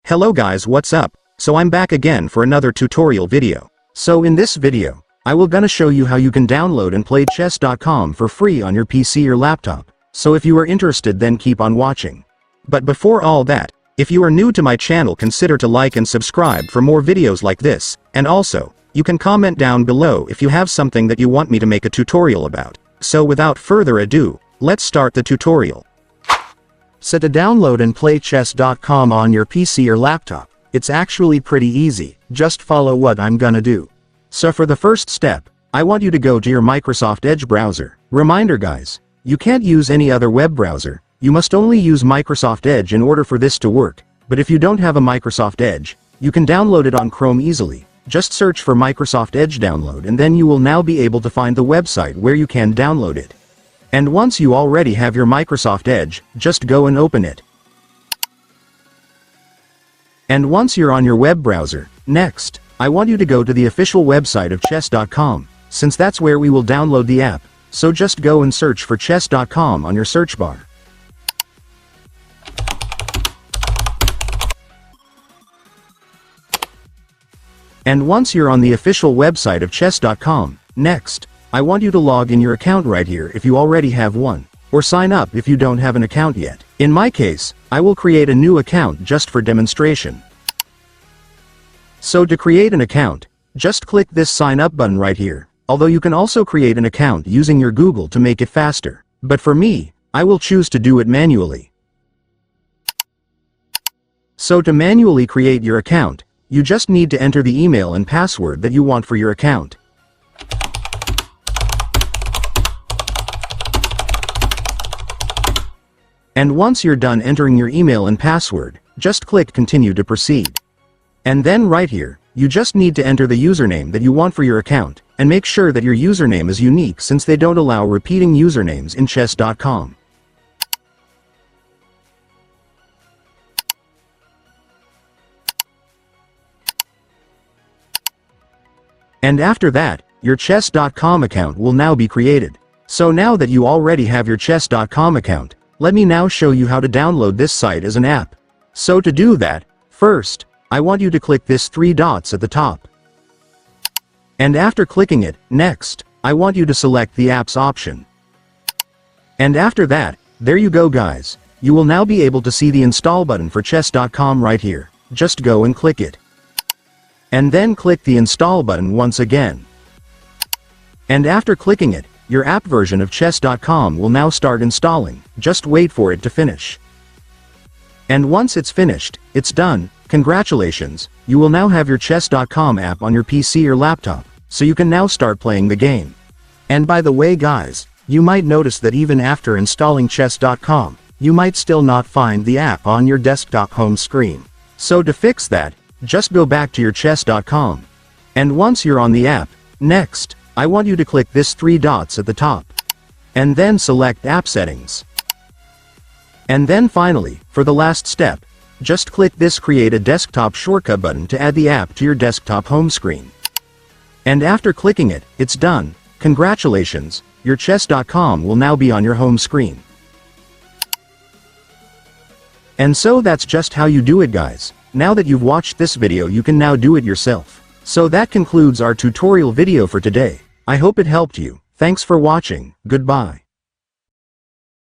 Hello guys, what's up? So I'm back again for another tutorial video. So in this video, I will gonna show you how you can download and play chess.com for free on your PC or laptop. So if you are interested, then keep on watching. But before all that, if you are new to my channel, consider to like and subscribe for more videos like this, and also, you can comment down below if you have something that you want me to make a tutorial about. So without further ado, let's start the tutorial. So to download and play chess.com on your PC or laptop, it's actually pretty easy, just follow what I'm gonna do. So for the first step, I want you to go to your Microsoft Edge browser. Reminder guys, you can't use any other web browser, you must only use Microsoft Edge in order for this to work. But if you don't have a Microsoft Edge, you can download it on Chrome easily. Just search for Microsoft Edge download and then you will now be able to find the website where you can download it. And once you already have your Microsoft Edge, just go and open it. And once you're on your web browser, next, I want you to go to the official website of chess.com, since that's where we will download the app, so just go and search for chess.com on your search bar. And once you're on the official website of chess.com, next, I want you to log in your account right here if you already have one, or sign up if you don't have an account yet. In my case, I will create a new account just for demonstration. So to create an account, just click this sign up button right here, although you can also create an account using your Google to make it faster. But for me, I will choose to do it manually. So to manually create your account, you just need to enter the email and password that you want for your account. And once you're done entering your email and password, just click continue to proceed. And then right here, you just need to enter the username that you want for your account, and make sure that your username is unique since they don't allow repeating usernames in chess.com. And after that, your chess.com account will now be created. So now that you already have your chess.com account, let me now show you how to download this site as an app. So to do that, first, I want you to click this 3 dots at the top. And after clicking it, next, I want you to select the apps option. And after that, there you go guys, you will now be able to see the install button for chess.com right here. Just go and click it. And then click the install button once again. And after clicking it, your app version of chess.com will now start installing, just wait for it to finish. And once it's finished, it's done, congratulations, you will now have your chess.com app on your PC or laptop, so you can now start playing the game. And by the way guys, you might notice that even after installing chess.com, you might still not find the app on your desktop home screen. So to fix that, just go back to your chess.com. And once you're on the app, next, I want you to click this 3 dots at the top. And then select App Settings. And then finally, for the last step, just click this Create a Desktop Shortcut button to add the app to your desktop home screen. And after clicking it, it's done. Congratulations, your chess.com will now be on your home screen. And so that's just how you do it guys. Now that you've watched this video, you can now do it yourself. So that concludes our tutorial video for today. I hope it helped you. Thanks for watching. Goodbye.